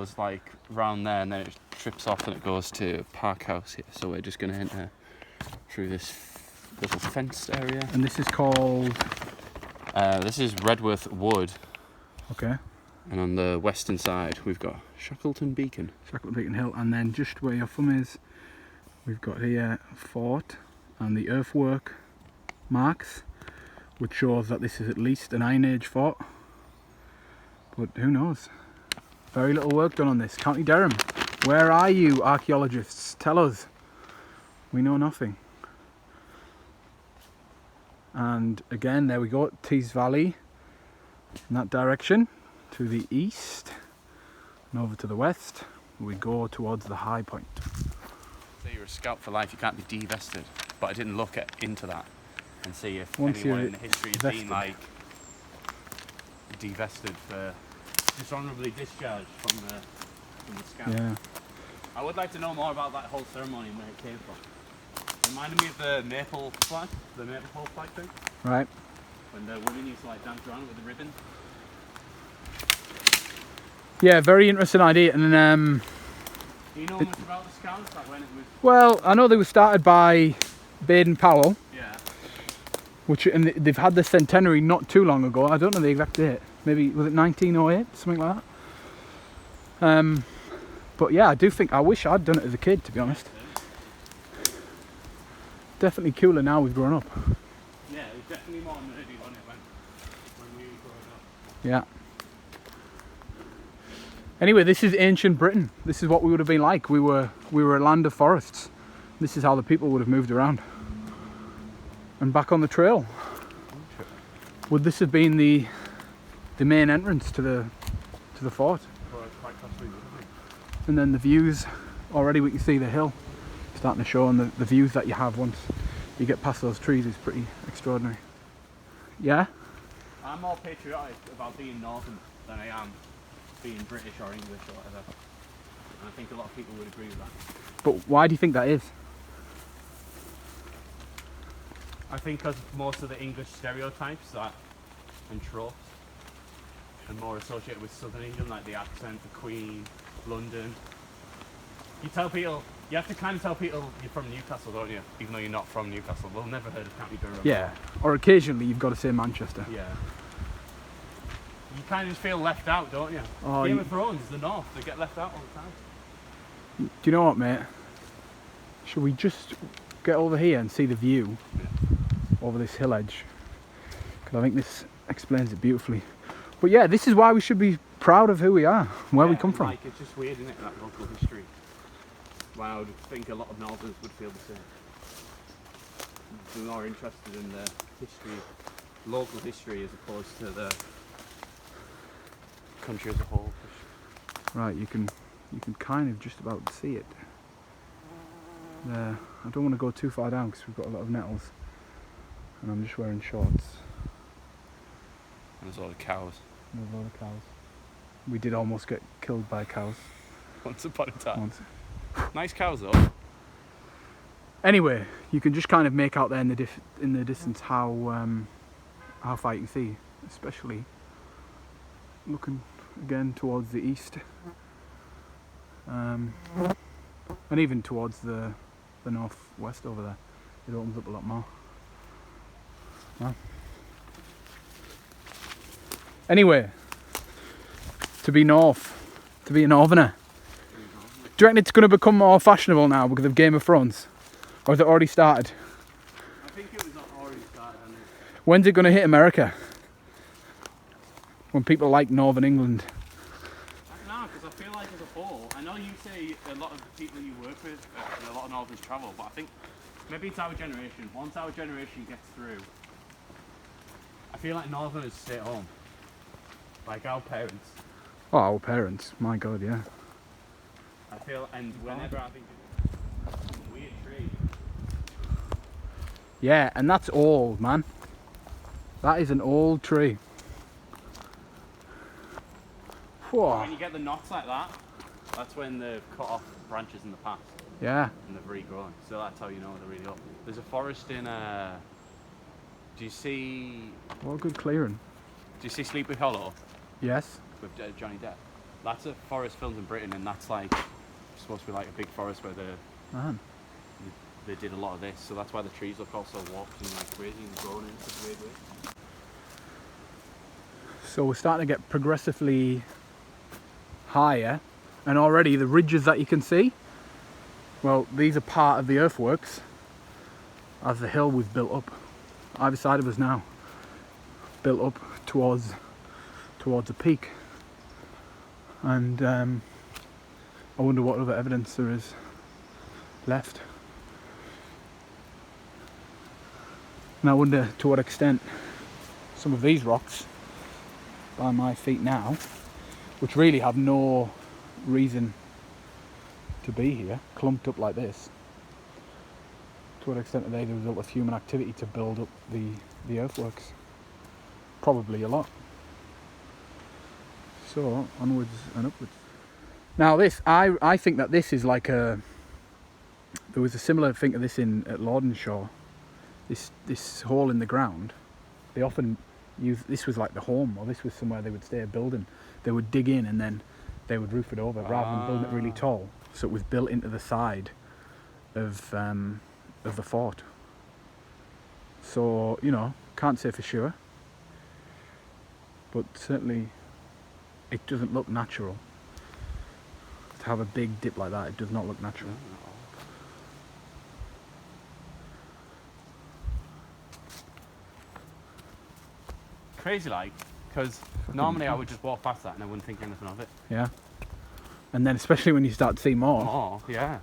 goes like round there, and then it trips off and it goes to Park House here. So we're just going to enter through this little fenced area. And this is called? This is Redworth Wood. Okay. And on the western side, we've got Shackleton Beacon. Shackleton Beacon Hill, and then just where your thumb is, we've got here fort and the earthwork marks, which shows that this is at least an Iron Age fort. But who knows? Very little work done on this. County Durham, where are you, archaeologists? Tell us. We know nothing. And again, there we go, Tees Valley in that direction. To the east and over to the west, we go towards the high point. So you're a scout for life, you can't be divested. But I didn't look into that and see if Once anyone you're in history has been like divested for dishonourably discharged from the scout. Yeah. I would like to know more about that whole ceremony and where it came from. It reminded me of the maple flag, the maple pole flag thing. Right. When the women used to like dance around with the ribbon. Yeah, very interesting idea. And then, do you know much about the scouts? Like when it was? well, I know they were started by Baden-Powell. Yeah. And they've had the centenary not too long ago. I don't know the exact date. Maybe was it 1908, something like that. But yeah, I wish I'd done it as a kid, to be honest. Definitely cooler now we've grown up. Yeah, it was definitely more nerdy, wasn't it, when we were growing up. Yeah. Anyway, this is ancient Britain. This is what we would have been like. We were a land of forests. This is how the people would have moved around. And back on the trail. Would this have been the main entrance to the fort? Well, it's quite possibly, wouldn't it? And then the views, already we can see the hill starting to show, and the views that you have once you get past those trees is pretty extraordinary. Yeah? I'm more patriotic about being northern than I am being British or English or whatever. And I think a lot of people would agree with that. But why do you think that is? I think because most of the English stereotypes and tropes are more associated with southern England, like the accent, the Queen, London. You have to kind of tell people you're from Newcastle, don't you? Even though you're not from Newcastle. They'll never heard of County Durham. Yeah, or occasionally you've got to say Manchester. Yeah. You kind of just feel left out, don't you? Oh, Game of Thrones, the North, they get left out all the time. Do you know what, mate? Should we just get over here and see the view over this hill edge? Because I think this explains it beautifully. But yeah, this is why we should be proud of who we are, where we come from. Like, it's just weird, isn't it, that local history? Why I would think a lot of Northerners would feel the same. Be more interested in the history, local history, as opposed to the country as a whole. Right, you can kind of just about see it. There. I don't want to go too far down because we've got a lot of nettles, and I'm just wearing shorts. And there's a lot of cows. There's a lot of cows. We did almost get killed by cows. Once upon a time. Once. Nice cows though. Anyway, you can just kind of make out there in the distance how far you can see, especially looking again towards the east, and even towards the northwest over there. It opens up a lot more. Well. Anyway, to be a northerner. Do you reckon it's going to become more fashionable now because of Game of Thrones? Or has it already started? I think it was already started. When's it going to hit America? When people like Northern England? I don't know, because I feel like as a whole, I know you say a lot of the people you work with, a lot of Northerners travel, but I think maybe it's our generation. Once our generation gets through, I feel like Northerners stay at home. Like our parents. Oh, our parents, my God, yeah. I feel, and whenever I think of a weird tree. Yeah, and that's old, man. That is an old tree. Whoa. When you get the knots like that, that's when they've cut off branches in the past. Yeah. And they've regrown. So that's how you know they're really old. There's a forest in, do you see... What a good clearing. Do you see Sleepy Hollow? Yes. With Johnny Depp? That's a forest filmed in Britain, and that's like supposed to be like a big forest where they did a lot of this. So that's why the trees look all so warped and like crazy and grown in such weird ways. So we're starting to get progressively higher, and already the ridges that you can see, well, these are part of the earthworks as the hill was built up. Either side of us now built up towards the peak, and I wonder what other evidence there is left, and I wonder to what extent some of these rocks by my feet now, which really have no reason to be here, clumped up like this, to what extent are they the result of human activity to build up the earthworks? Probably a lot. So onwards and upwards. Now this, I think that this is like there was a similar thing to this at Lordenshaw. This hole in the ground, they often use, this was like the home, or this was somewhere they would stay, a building. They would dig in and then they would roof it over rather than building it really tall. So it was built into the side of the fort. So, you know, can't say for sure, but certainly it doesn't look natural to have a big dip like that. It does not look natural. Crazy like, because normally I would just walk past that and I wouldn't think anything of it. Yeah. And then especially when you start to see more. Oh, yeah.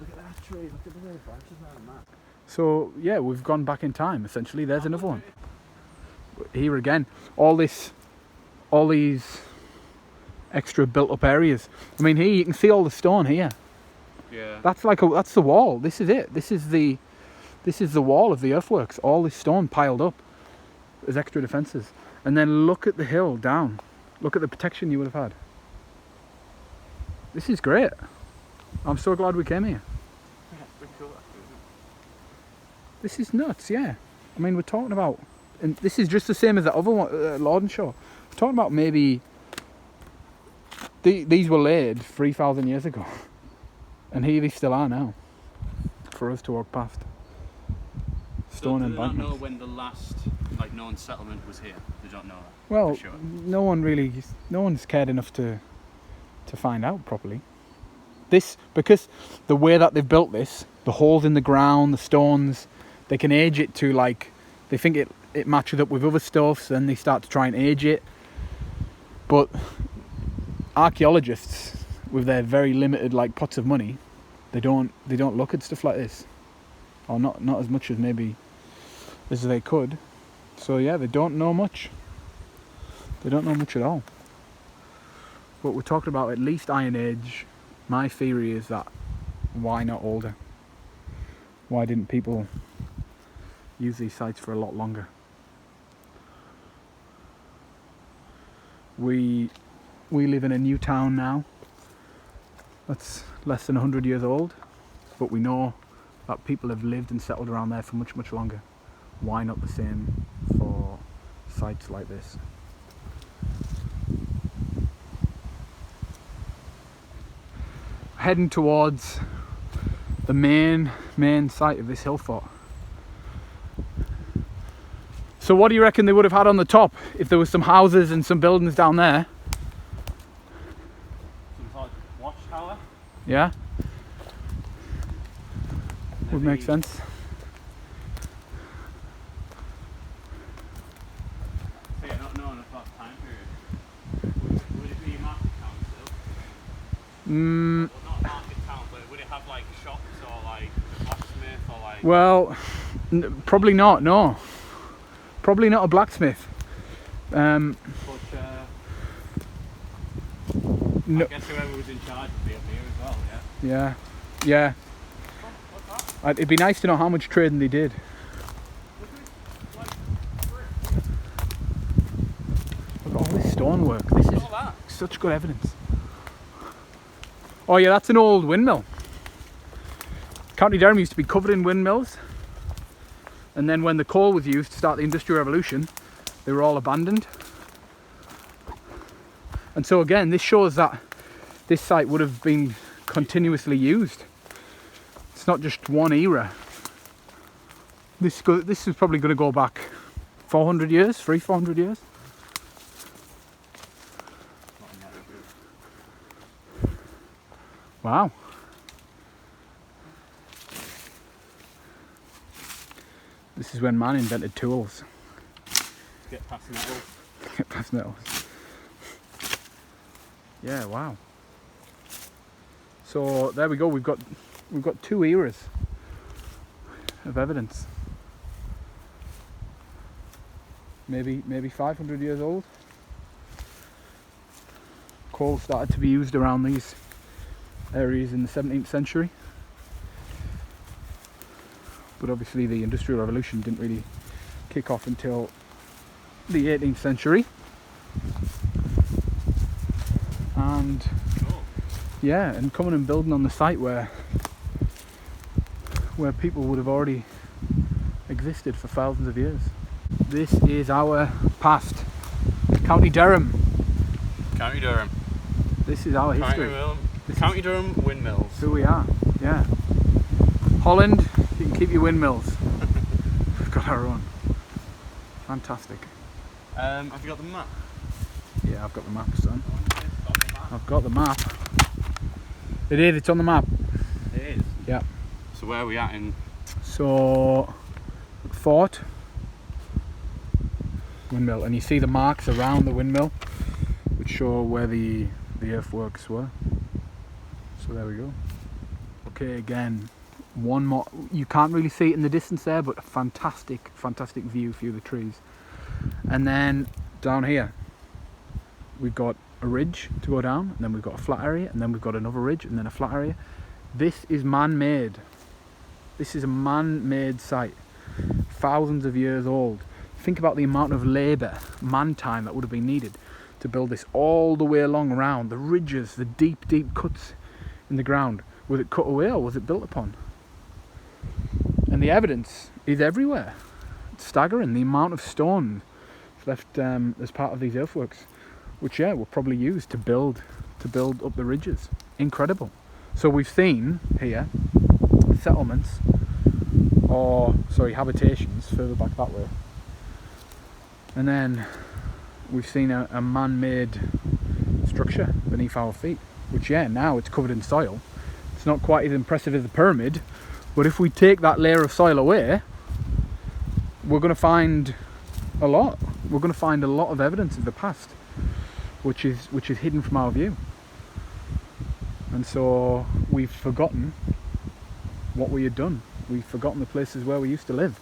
Look at that tree, look at the way the branches are on that. So yeah, we've gone back in time essentially. There's another one. Here again, all these extra built up areas. I mean, here you can see all the stone here. Yeah. That's that's the wall. This is it. This is the wall of the earthworks. All this stone piled up as extra defences. And then look at the hill down. Look at the protection you would have had. This is great. I'm so glad we came here. Yeah, it's pretty cool actually, isn't it? This is nuts, yeah. I mean, we're talking about, and this is just the same as the other one, Lordenshaw. We're talking about maybe, these were laid 3,000 years ago. And here they still are now, for us to walk past. Stone and embankments. They don't know when the last known settlement was here. They don't know that. Well, for sure. no one's cared enough to find out properly. Because the way that they've built this, the holes in the ground, the stones, they can age it to they think it matches up with other stuff, so then they start to try and age it. But archaeologists, with their very limited pots of money, they don't look at stuff like this, or not as much as maybe as they could. So yeah, they don't know much. They don't know much at all. But we're talking about at least Iron Age. My theory is that why not older? Why didn't people use these sites for a lot longer? We live in a new town now that's less than 100 years old, but we know that people have lived and settled around there for much, much longer. Why not the same for sites like this? Heading towards the main site of this hill fort. So what do you reckon they would have had on the top if there was some houses and some buildings down there? Some sort of watchtower? Yeah? Maybe. Would make sense. So yeah, not knowing about the time period. Would it be a market town still? Well, not a market town, but would it have shops or a blacksmith or Well, probably not, no. Probably not a blacksmith. But No. I guess whoever was in charge would be up here as well, yeah? Yeah, yeah. What's that? It'd be nice to know how much trading they did. Look at all this stonework. This is such good evidence. Oh yeah, that's an old windmill. County Durham used to be covered in windmills, and then when the coal was used to start the Industrial Revolution, they were all abandoned. And so again, this shows that this site would have been continuously used. It's not just one era. This is probably going to go back 400 years, 300-400 years. Wow. This is when man invented tools. Get past metal. Get past metals. Yeah, wow. So there we go. We've got 2 eras of evidence. Maybe 500 years old. Coal started to be used around these areas in the 17th century. But obviously the Industrial Revolution didn't really kick off until the 18th century. And yeah, and coming and building on the site where people would have already existed for thousands of years. This is our past. County Durham. County Durham. This is our history. County Durham windmills. Who we are, yeah. Holland, you can keep your windmills. We've got our own. Fantastic. Have you got the map? Yeah, I've got the map, son. I've got the map. It is, it's on the map. It is? Yeah. So where are we at in? So, fort, windmill, and you see the marks around the windmill which show where the earthworks were. So there we go. Okay, again, one more. You can't really see it in the distance there, but a fantastic view through the trees. And then down here we've got a ridge to go down, and then we've got a flat area, and then we've got another ridge, and then a flat area. This is man-made. This is a man-made site, thousands of years old. Think about the amount of labour, man time that would have been needed to build this all the way along around the ridges, the deep cuts in the ground. Was it cut away or was it built upon? And the evidence is everywhere. It's staggering, the amount of stone left as part of these earthworks, which were probably used to build up the ridges. Incredible. So we've seen here settlements, habitations further back that way, and then we've seen a man-made structure beneath our feet, which now it's covered in soil. It's not quite as impressive as the pyramid, but if we take that layer of soil away, we're going to find a lot. We're going to find a lot of evidence of the past, which is hidden from our view. And so we've forgotten what we had done. We've forgotten the places where we used to live.